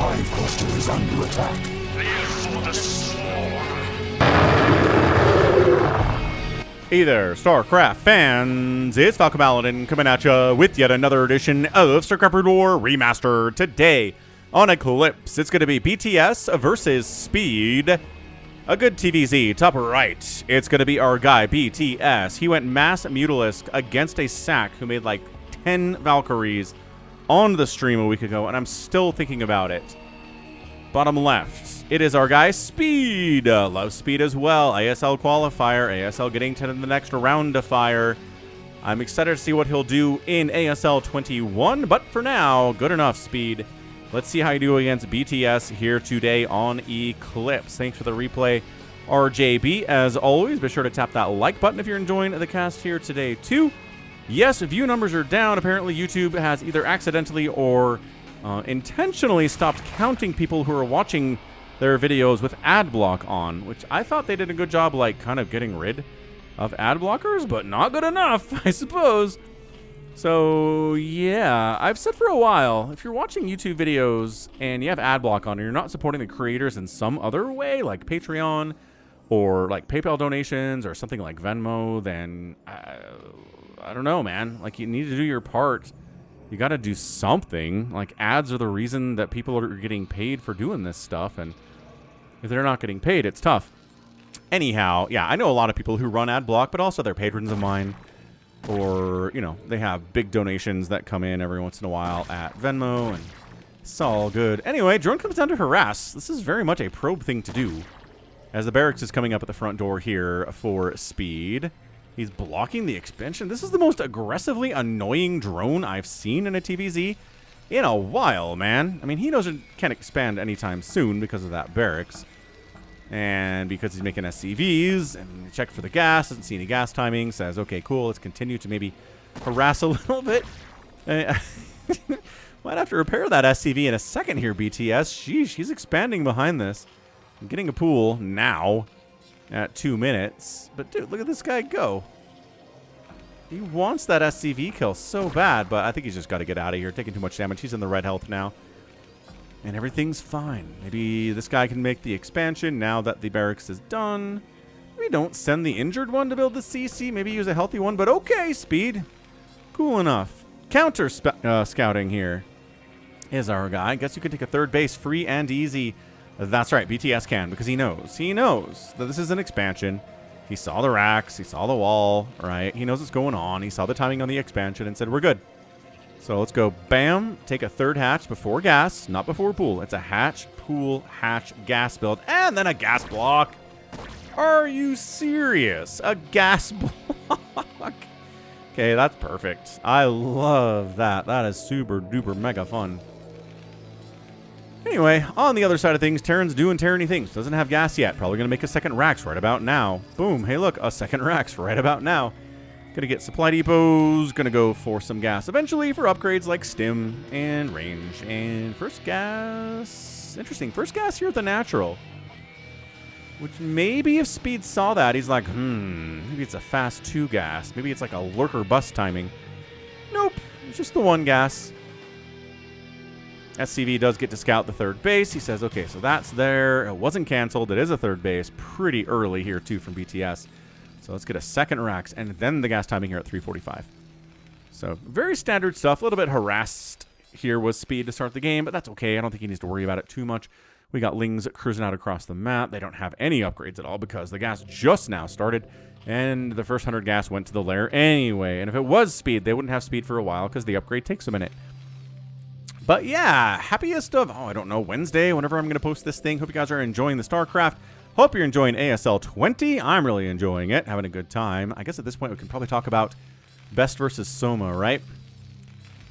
hive cluster is under attack. For the swarm. Hey there, StarCraft fans! It's Falcon Paladin coming at you with yet another edition of StarCraft Brood War Remastered. Today on Eclipse, it's going to be BTS versus Speed. A good TVZ, top right. It's going to be our guy, BTS. He went Mass Mutalisk against a Sack who made like 10 Valkyries on the stream a week ago, and I'm still thinking about it. Bottom left, it is our guy, Speed. Love Speed as well. ASL qualifier. ASL getting to the next round of fire. I'm excited to see what he'll do in ASL 21, but for now, good enough, Speed. Let's see how you do against BTS here today on Eclipse. Thanks for the replay, RJB. As always, be sure to tap that like button if you're enjoying the cast here today, too. Yes, view numbers are down. Apparently, YouTube has either accidentally or intentionally stopped counting people who are watching their videos with ad block on, which I thought they did a good job, like, kind of getting rid of ad blockers, but not good enough, I suppose. So, yeah, I've said for a while, if you're watching YouTube videos and you have ad block on and you're not supporting the creators in some other way, like Patreon or like PayPal donations or something like Venmo, then I don't know, man. Like, you need to do your part. You got to do something. Like, ads are the reason that people are getting paid for doing this stuff, and if they're not getting paid, it's tough. Anyhow, yeah, I know a lot of people who run ad block, but also they're patrons of mine. Or, you know, they have big donations that come in every once in a while at Venmo, and it's all good. Anyway, drone comes down to harass. This is very much a probe thing to do, as the barracks is coming up at the front door here for Speed. He's blocking the expansion. This is the most aggressively annoying drone I've seen in a TVZ in a while, man. I mean, he knows it can't expand anytime soon because of that barracks. And because he's making SCVs and check for the gas, doesn't see any gas timing, says, okay, cool, let's continue to maybe harass a little bit. Might have to repair that SCV in a second here, BTS. Sheesh, he's expanding behind this. I'm getting a pool now at 2 minutes. But dude, look at this guy go. He wants that SCV kill so bad, but I think he's just got to get out of here. Taking too much damage. He's in the red health now. And everything's fine. Maybe this guy can make the expansion now that the barracks is done. Maybe don't send the injured one to build the CC. Maybe use a healthy one. But okay, Speed. Cool enough. Counter scouting here is our guy. I guess you can take a third base free and easy. That's right. BTS can, because he knows. He knows that this is an expansion. He saw the racks. He saw the wall. Right? He knows what's going on. He saw the timing on the expansion and said, we're good. So let's go, bam, take a third hatch before gas, not before pool. It's a hatch, pool, hatch, gas build, and then a gas block. Are you serious? A gas block? Okay, that's perfect. I love that. That is super duper mega fun. Anyway, on the other side of things, Terran's doing Terran-y things. Doesn't have gas yet. Probably going to make a second Rax right about now. Boom. Hey, look, a second Rax right about now. Gonna get supply depots, gonna go for some gas eventually for upgrades like stim and range. And first gas, interesting, first gas here at the natural. Which maybe if Speed saw that, he's like, maybe it's a fast 2 gas. Maybe it's like a lurker bus timing. Nope, it's just the 1 gas. SCV does get to scout the third base. He says, okay, so that's there. It wasn't canceled. It is a third base pretty early here too from BTS. So let's get a second Rax, and then the gas timing here at 3:45. So very standard stuff. A little bit harassed here was Speed to start the game, but that's okay. I don't think he needs to worry about it too much. We got Lings cruising out across the map. They don't have any upgrades at all because the gas just now started, and the first 100 gas went to the lair anyway. And if it was Speed, they wouldn't have Speed for a while because the upgrade takes a minute. But yeah, happiest of, I don't know, Wednesday, whenever I'm going to post this thing. Hope you guys are enjoying the StarCraft. Hope you're enjoying ASL 20. I'm really enjoying it, having a good time. I guess at this point we can probably talk about Best versus Soma, right?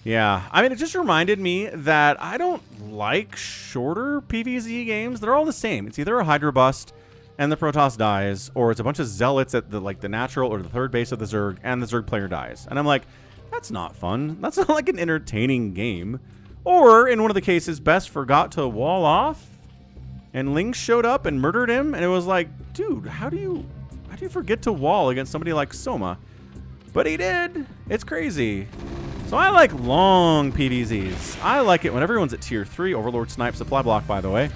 Yeah, I mean, it just reminded me that I don't like shorter PvZ games. They're all the same. It's either a Hydra bust and the Protoss dies, or it's a bunch of zealots at the natural or the third base of the Zerg, and the Zerg player dies. And I'm like, that's not fun. That's not like an entertaining game. Or in one of the cases, Best forgot to wall off, and Ling showed up and murdered him, and it was like, dude, how do you forget to wall against somebody like Soma? But he did. It's crazy. So I like long PVZs. I like it when everyone's at tier 3. Overlord Snipe supply block, by the way.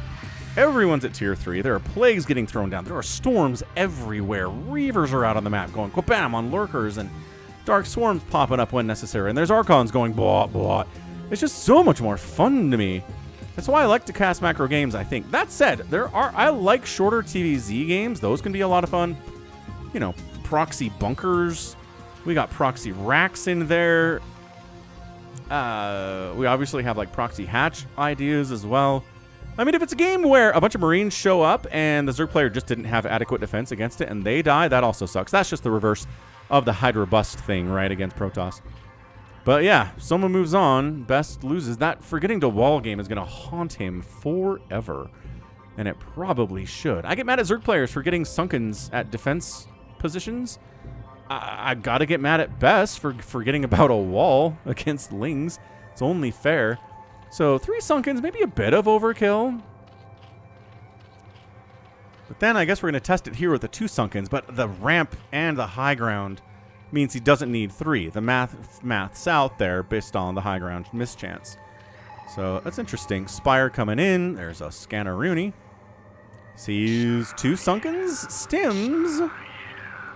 Everyone's at tier 3. There are plagues getting thrown down. There are storms everywhere. Reavers are out on the map going kabam on lurkers, and dark swarms popping up when necessary. And there's Archons going blah, blah. It's just so much more fun to me. That's why I like to cast macro games, I think. That said, I like shorter TVZ games. Those can be a lot of fun. You know, proxy bunkers. We got proxy racks in there. We obviously have like proxy hatch ideas as well. I mean, if it's a game where a bunch of Marines show up and the Zerg player just didn't have adequate defense against it and they die, that also sucks. That's just the reverse of the Hydra Bust thing, right, against Protoss. But yeah, Soma moves on. Best loses. That forgetting to wall game is going to haunt him forever. And it probably should. I get mad at Zerg players for getting Sunkens at defense positions. I got to get mad at Best for forgetting about a wall against Lings. It's only fair. So 3 Sunkens, maybe a bit of overkill. But then I guess we're going to test it here with the 2 Sunkens. But the ramp and the high ground means he doesn't need 3. The math's out there based on the high ground mischance. So that's interesting. Spire coming in. There's a Scanner-Rooney. Sees 2 Sunkens. Stims.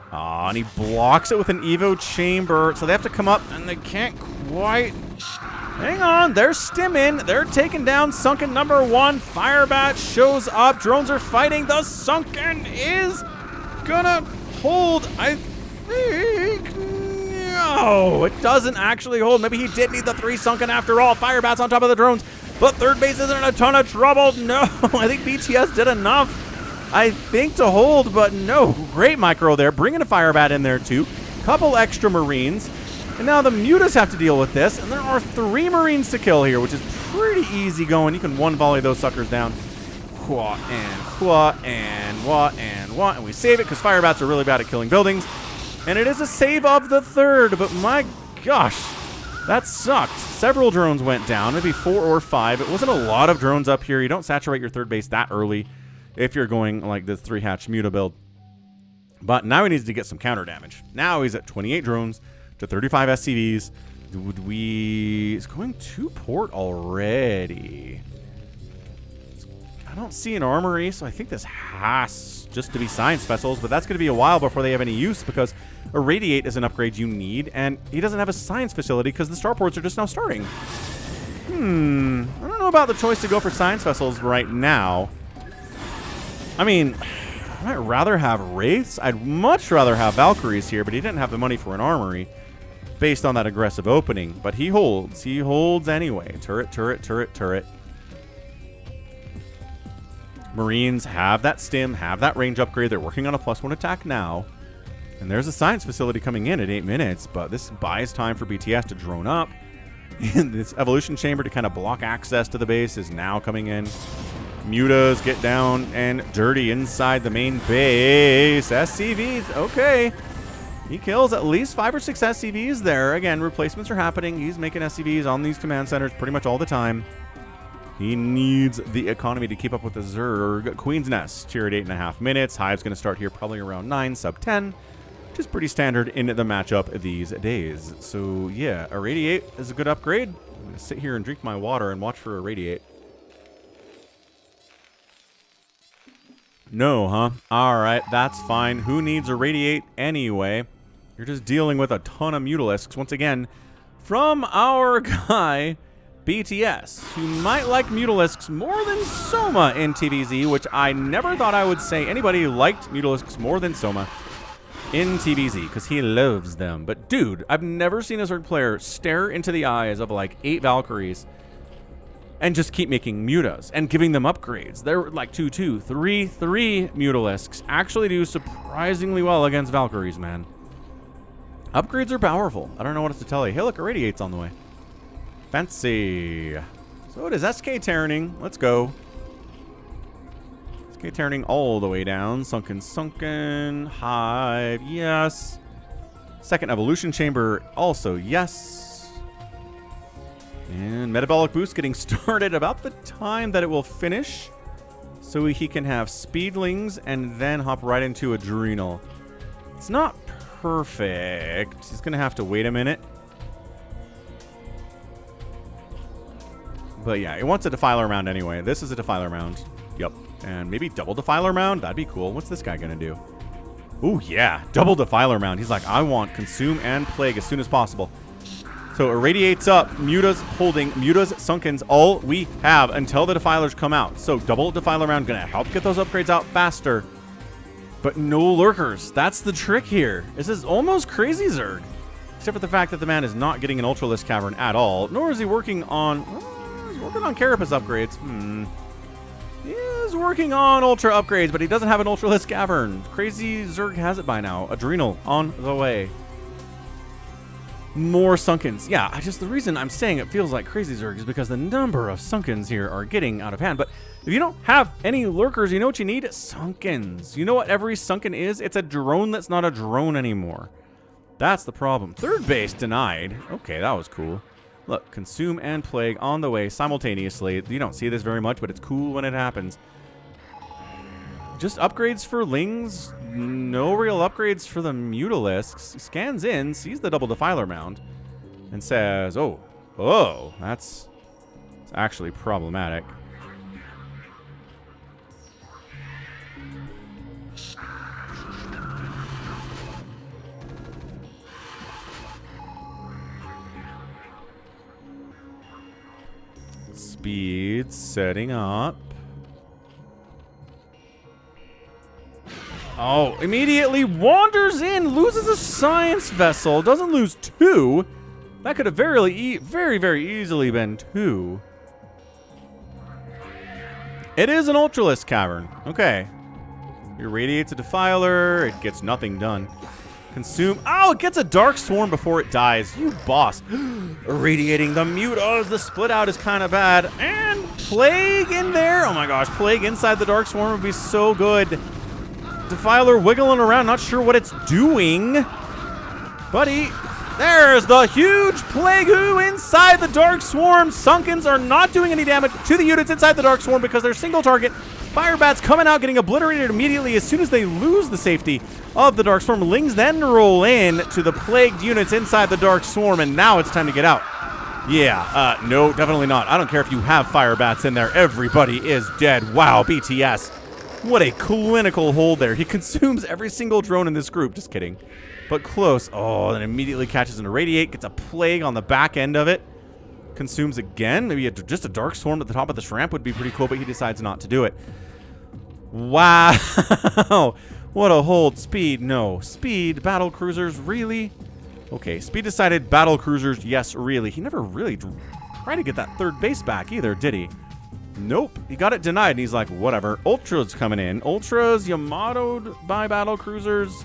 And he blocks it with an Evo Chamber. So they have to come up, and they can't quite. Hang on. They're stimming. They're taking down Sunken number 1. Firebat shows up. Drones are fighting. The Sunken is gonna hold, I think. No, it doesn't actually hold. Maybe he did need the 3 Sunken after all. Firebat's on top of the drones, but third base isn't in a ton of trouble. No, I think BTS did enough, I think, to hold, but no. Great micro there. Bringing a Firebat in there, too. Couple extra Marines. And now the Mutas have to deal with this, and there are 3 Marines to kill here, which is pretty easy going. You can one volley those suckers down. Qua and qua and wa and wa, and we save it because Firebats are really bad at killing buildings. And it is a save of the 3rd, but my gosh, that sucked. Several drones went down, maybe 4 or 5. It wasn't a lot of drones up here. You don't saturate your third base that early if you're going like this 3-hatch Muta build. But now he needs to get some counter damage. Now he's at 28 drones to 35 SCVs. He's going to port already. I don't see an armory, so I think this has just to be science vessels, but that's going to be a while before they have any use because Irradiate is an upgrade you need, and he doesn't have a science facility because the starports are just now starting. I don't know about the choice to go for science vessels right now. I mean, I might rather have Wraiths. I'd much rather have Valkyries here, but he didn't have the money for an armory based on that aggressive opening. But he holds. He holds anyway. Turret, turret, turret, turret. Marines have that stim, have that range upgrade. They're working on a +1 attack now. And there's a science facility coming in at 8 minutes, but this buys time for BTS to drone up. And this evolution chamber to kind of block access to the base is now coming in. Mutas get down and dirty inside the main base. SCVs, okay. He kills at least 5 or 6 SCVs there. Again, replacements are happening. He's making SCVs on these command centers pretty much all the time. He needs the economy to keep up with the Zerg. Queen's Nest, tier at 8.5 minutes. Hive's going to start here probably around 9, sub 10. Which is pretty standard in the matchup these days. So, yeah, Irradiate is a good upgrade. I'm going to sit here and drink my water and watch for Irradiate. No, huh? All right, that's fine. Who needs Irradiate anyway? You're just dealing with a ton of Mutalisks. Once again, from our guy, BTS, who might like Mutalisks more than Soma in TVZ, which I never thought I would say anybody liked Mutalisks more than Soma in TVZ, because he loves them. But dude, I've never seen a Zerg player stare into the eyes of like 8 Valkyries and just keep making Mutas and giving them upgrades. They're like 2-2, 3-3 Mutalisks actually do surprisingly well against Valkyries, man. Upgrades are powerful. I don't know what else to tell you. Hey, look, Irradiate's on the way. Fancy. So it is SK Terraning. Let's go. SK Terraning all the way down. Sunken, sunken. Hive, yes. Second evolution chamber, also yes. And metabolic boost getting started about the time that it will finish. So he can have speedlings and then hop right into adrenal. It's not perfect. He's going to have to wait a minute. But yeah, it wants a Defiler Mound anyway. This is a Defiler Mound. Yep. And maybe double Defiler Mound? That'd be cool. What's this guy going to do? Ooh, yeah. Double Defiler Mound. He's like, I want Consume and Plague as soon as possible. So Irradiates up. Muta's holding. Muta's Sunkens. All we have until the Defilers come out. So double Defiler Mound going to help get those upgrades out faster. But no Lurkers. That's the trick here. This is almost crazy Zerg. Except for the fact that the man is not getting an Ultralisk Cavern at all. Nor is he working on... he's working on Carapace upgrades. He is working on Ultra upgrades, but he doesn't have an Ultralisk Cavern. Crazy Zerg has it by now. Adrenal on the way. More Sunkens. Yeah, the reason I'm saying it feels like Crazy Zerg is because the number of Sunkens here are getting out of hand. But if you don't have any Lurkers, you know what you need? Sunkens. You know what every Sunken is? It's a drone that's not a drone anymore. That's the problem. Third base denied. Okay, that was cool. Look, Consume and Plague on the way simultaneously. You don't see this very much, but it's cool when it happens. Just upgrades for Lings. No real upgrades for the Mutalisks. Scans in, sees the double Defiler Mound, and says, oh, that's actually problematic. Speed setting up. Oh, immediately wanders in, loses a Science Vessel, doesn't lose 2. That could have very, very easily been 2. It is an Ultralisk Cavern. Okay. Irradiates a Defiler. It gets nothing done. Consume. Oh, it gets a Dark Swarm before it dies. You boss. Irradiating the Mutas. The split out is kind of bad. And Plague in there. Oh my gosh. Plague inside the Dark Swarm would be so good. Defiler wiggling around. Not sure what it's doing. Buddy. There's the huge Plague-oo inside the Dark Swarm. Sunkens are not doing any damage to the units inside the Dark Swarm because they're single target. Fire Bats coming out, getting obliterated immediately as soon as they lose the safety of the Dark Swarm. Lings then roll in to the plagued units inside the Dark Swarm, and now it's time to get out. Yeah, no, definitely not. I don't care if you have Fire Bats in there. Everybody is dead. Wow, BTS. What a clinical hold there. He consumes every single drone in this group. Just kidding. But close. Oh, then immediately catches an Irradiate, gets a Plague on the back end of it. Consumes again. Maybe just a Dark Swarm at the top of this ramp would be pretty cool, but he decides not to do it. Wow. What a hold. Speed, no. Speed, battle cruisers, really? Okay, Speed decided battle cruisers, yes, really. He never really tried to get that third base back either, did he? Nope. He got it denied, and he's like, whatever. Ultra's coming in. Ultras, Yamato'd by battle cruisers.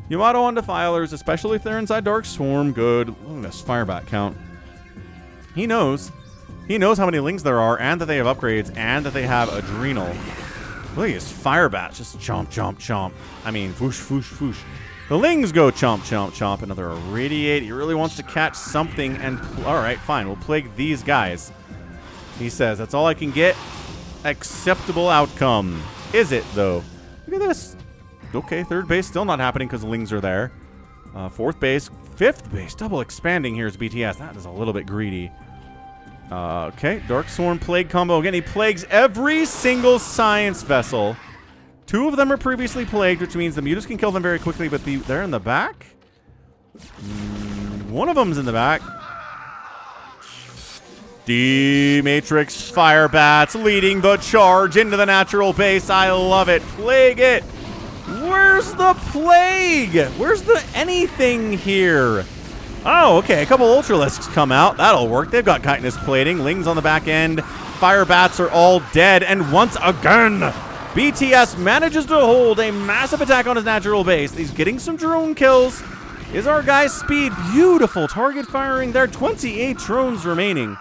Yamato on Defilers, especially if they're inside Dark Swarm. Good. Look at this Firebat count. He knows. He knows how many Lings there are, and that they have upgrades, and that they have Adrenal. Look at his Firebats. Just chomp, chomp, chomp. I mean, whoosh, whoosh, whoosh. The Lings go chomp, chomp, chomp. Another Irradiate. He really wants to catch something, and all right, fine. We'll plague these guys. He says, that's all I can get. Acceptable outcome. Is it, though? Look at this. Okay, third base still not happening because the Lings are there. Fourth base, fifth base, double expanding here is BTS. That is a little bit greedy. Okay, Dark Swarm Plague combo again. He plagues every single Science Vessel. 2 of them are previously plagued, which means the Mutas can kill them very quickly, but they're in the back? One of them's in the back. D-Matrix Firebats leading the charge into the natural base. I love it. Plague it. Where's the Plague? Where's the anything here? Oh, okay. A couple Ultralisks come out. That'll work. They've got chitinous plating. Lings on the back end. Firebats are all dead. And once again, BTS manages to hold a massive attack on his natural base. He's getting some drone kills. Is our guy's Speed. Beautiful target firing. There are 28 drones remaining.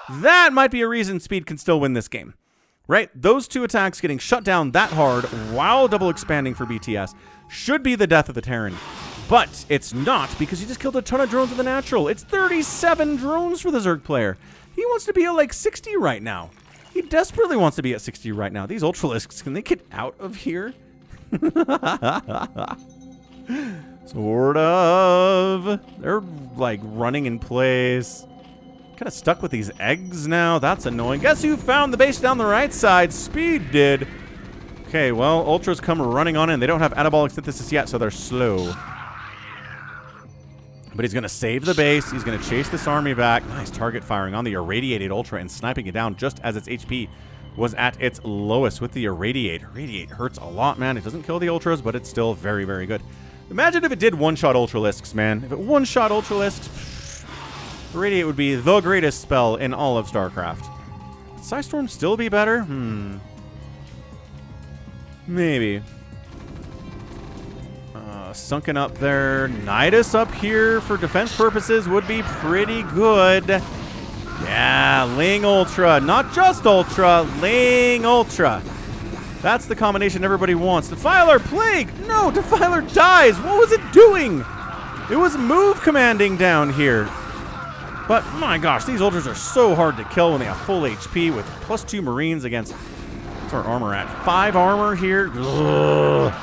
That might be a reason Speed can still win this game. Right? Those 2 attacks getting shut down that hard while double expanding for BTS should be the death of the Terran. But it's not, because he just killed a ton of drones with the natural. It's 37 drones for the Zerg player. He wants to be at like 60 right now. He desperately wants to be at 60 right now. These Ultralisks, can they get out of here? Sort of. They're like running in place. Kind of stuck with these eggs now. That's annoying. Guess who found the base down the right side? Speed did. Okay, well, Ultras come running on in. They don't have anabolic synthesis yet, so they're slow. But he's going to save the base. He's going to chase this army back. Nice target firing on the Irradiated Ultra and sniping it down just as its HP was at its lowest with the Irradiate. Irradiate hurts a lot, man. It doesn't kill the Ultras, but it's still very, very good. Imagine if it did one-shot Ultralisks, man. If it one-shot Ultralisks, Irradiate would be the greatest spell in all of StarCraft. Would Psystorm still be better? Maybe. Sunken up there. Nidus up here for defense purposes would be pretty good. Yeah, Ling Ultra. Not just Ultra, Ling Ultra. That's the combination everybody wants. Defiler, Plague! No, Defiler dies! What was it doing? It was move commanding down here. But, my gosh, these Ultras are so hard to kill when they have full HP with +2 Marines against... What's our armor at? 5 armor here. Ugh.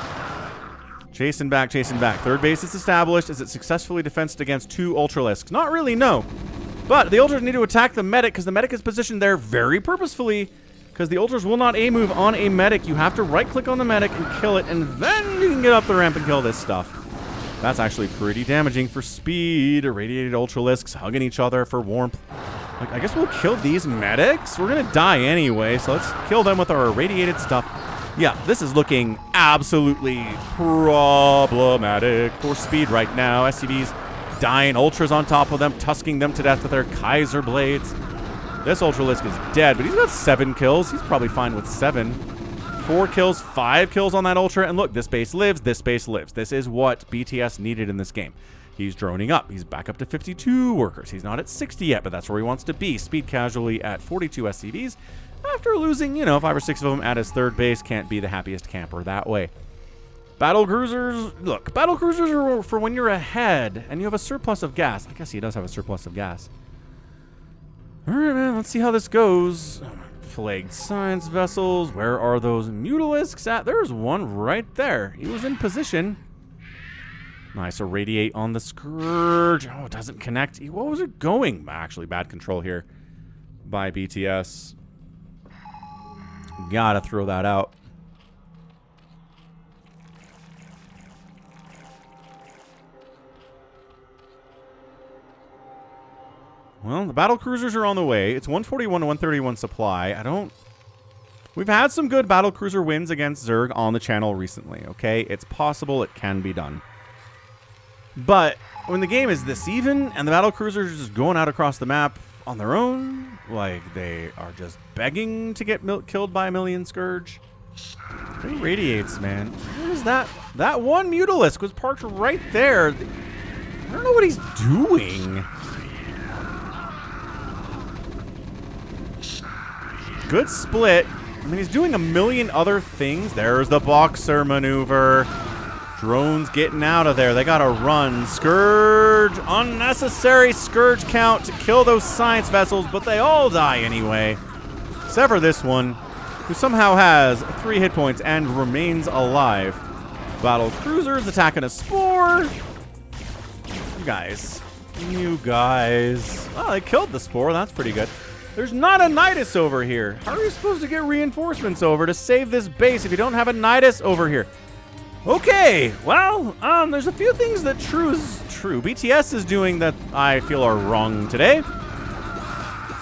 Chasing back, chasing back. Third base is established. Is it successfully defensed against 2 Ultralisks? Not really, no. But the Ultras need to attack the medic because the medic is positioned there very purposefully because the Ultras will not A-move on a medic. You have to right-click on the medic and kill it, and then you can get up the ramp and kill this stuff. That's actually pretty damaging for speed. Irradiated Ultralisks hugging each other for warmth. Like, I guess we'll kill these medics. We're going to die anyway, so let's kill them with our irradiated stuff. Yeah, this is looking absolutely problematic for speed right now. SCVs dying, Ultras on top of them, tusking them to death with their Kaiser Blades. This Ultralisk is dead, but he's got 7 kills. He's probably fine with 7. 4 kills, 5 kills on that Ultra, and look, this base lives, this base lives. This is what BTS needed in this game. He's droning up. He's back up to 52 workers. He's not at 60 yet, but that's where he wants to be. Speed casually at 42 SCVs. After losing, 5 or 6 of them at his third base, can't be the happiest camper that way. Battle cruisers, look, battle cruisers are for when you're ahead and you have a surplus of gas. I guess he does have a surplus of gas. All right, man, let's see how this goes. Plagued science vessels. Where are those Mutalisks at? There's one right there. He was in position. Nice, irradiate on the Scourge. Oh, it doesn't connect. What was it going? Actually, bad control here by BTS. Gotta throw that out. Well, the battle cruisers are on the way. It's 141 to 131 supply. We've had some good battle cruiser wins against Zerg on the channel recently, okay? It's possible it can be done. But when the game is this even and the battle cruisers are just going out across the map on their own, like they are just begging to get killed by a million Scourge. It radiates, man. What is that? That one Mutalisk was parked right there. I don't know what he's doing. Good split. I mean, he's doing a million other things. There's the Boxer maneuver. Drones getting out of there. They gotta run. Scourge. Unnecessary Scourge count to kill those science vessels, but they all die anyway. Sever this one, who somehow has 3 hit points and remains alive. Battle cruisers attacking a Spore. You guys. Oh, they killed the Spore. That's pretty good. There's not a Nidus over here. How are you supposed to get reinforcements over to save this base if you don't have a Nidus over here? Okay, well, there's a few things that BTS is doing that I feel are wrong today.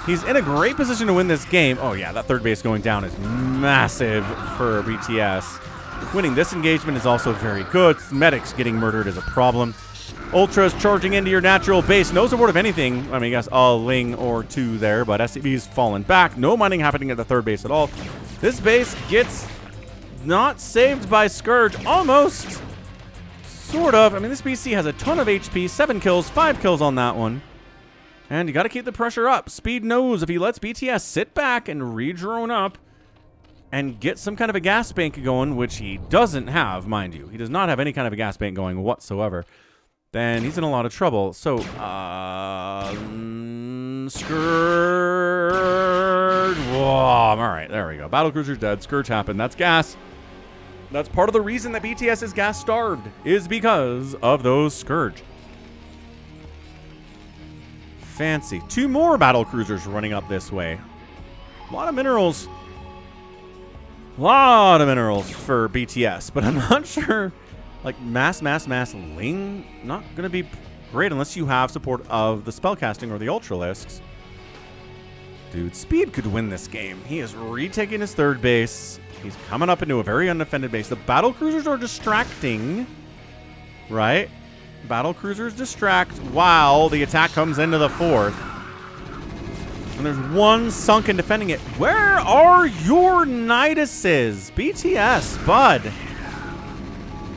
He's in a great position to win this game. Oh yeah, that third base going down is massive for BTS. Winning this engagement is also very good. Medics getting murdered is a problem. Ultras charging into your natural base. No support of anything. I mean, I guess a Ling or 2 there, but SCV's fallen back. No mining happening at the third base at all. This base gets not saved by Scourge. Almost. Sort of. I mean, this BC has a ton of HP. 7 kills, 5 kills on that one. And you got to keep the pressure up. Speed knows if he lets BTS sit back and re-drone up and get some kind of a gas bank going, which he doesn't have, mind you. He does not have any kind of a gas bank going whatsoever. Then he's in a lot of trouble. So, Scourge. Whoa, all right, there we go. Battlecruiser's dead. Scourge happened. That's gas. That's part of the reason that BTS is gas starved, is because of those Scourge. fancy. 2 more battle cruisers running up this way. A lot of minerals. A lot of minerals for BTS, but I'm not sure. Like, mass Ling, not going to be great unless you have support of the spellcasting or the Ultralisks. Dude, Speed could win this game. He is retaking his third base. He's coming up into a very undefended base. The battle cruisers are distracting, right? Battle cruisers distract while the attack comes into the fourth. And there's one sunken defending it. Where are your Niduses? BTS, bud.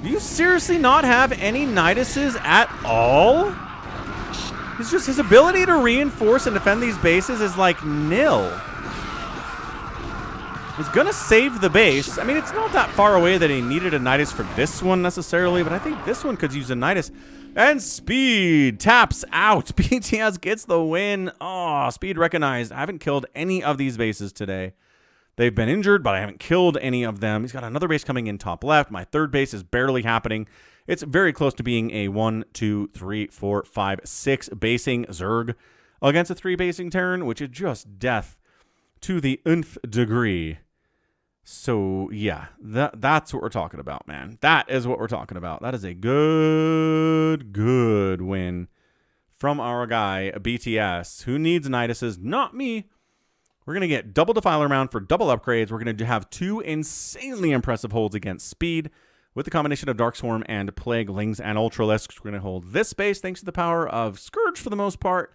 Do you seriously not have any Niduses at all? It's just his ability to reinforce and defend these bases is like nil. He's gonna save the base. I mean, it's not that far away that he needed a Nidus for this one necessarily, but I think this one could use a Nidus. And Speed taps out. BTS gets the win. Oh, Speed recognized. I haven't killed any of these bases today. They've been injured, but I haven't killed any of them. He's got another base coming in top left. My third base is barely happening. It's very close to being a 1, 2, 3, 4, 5, 6 basing Zerg against a 3 basing Terran, which is just death to the nth degree. So, yeah, that's what we're talking about, man. That is what we're talking about. That is a good win from our guy, BTS, who needs Niduses, not me. We're going to get double Defiler Mound for double upgrades. We're going to have 2 insanely impressive holds against Speed with the combination of Darkstorm and Plague, Lings, and Ultralisks. We're going to hold this base thanks to the power of Scourge for the most part.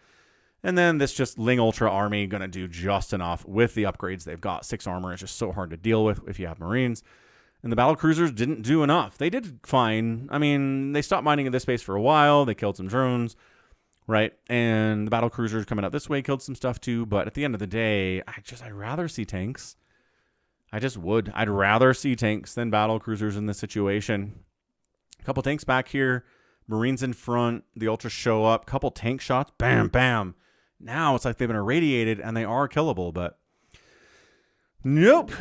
And then this just Ling Ultra army going to do just enough with the upgrades they've got. 6 armor is just so hard to deal with if you have Marines. And the battle cruisers didn't do enough. They did fine. I mean, they stopped mining in this base for a while. They killed some drones, right? And the battle cruisers coming out this way killed some stuff too. But at the end of the day, I'd rather see tanks. I just would. I'd rather see tanks than battle cruisers in this situation. A couple tanks back here. Marines in front. The Ultras show up. Couple tank shots. Bam, bam. Now it's like they've been irradiated and they are killable, but nope.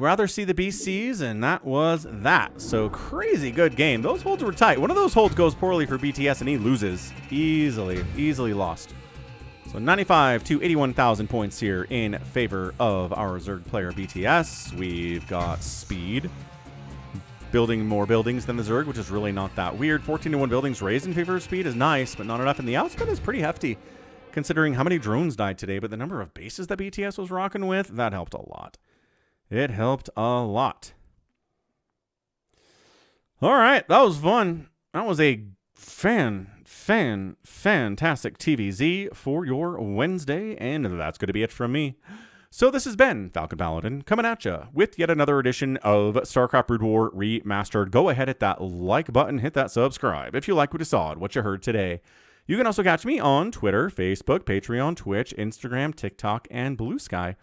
Rather see the BCs, and that was that. So crazy good game. Those holds were tight. One of those holds goes poorly for BTS and he loses easily lost. So 95 to 81,000 points here in favor of our Zerg player BTS. We've got Speed building more buildings than the Zerg, which is really not that weird. 14 to 1 buildings raised in favor of Speed is nice, but not enough. And the outspend is pretty hefty considering how many drones died today, but the number of bases that BTS was rocking with, that helped a lot. It helped a lot. All right, that was fun. That was a fantastic TVZ for your Wednesday, and that's going to be it from me. So this has been Falcon Paladin coming at you with yet another edition of StarCraft Brood War Remastered. Go ahead, hit that like button, hit that subscribe if you like what you saw and what you heard today. You can also catch me on Twitter, Facebook, Patreon, Twitch, Instagram, TikTok, and Blue Sky,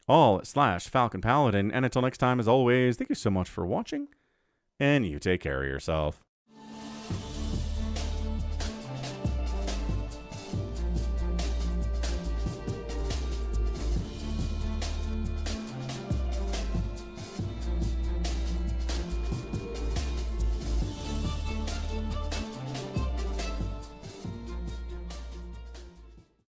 all at /Falcon Paladin. And until next time, as always, thank you so much for watching, and you take care of yourself.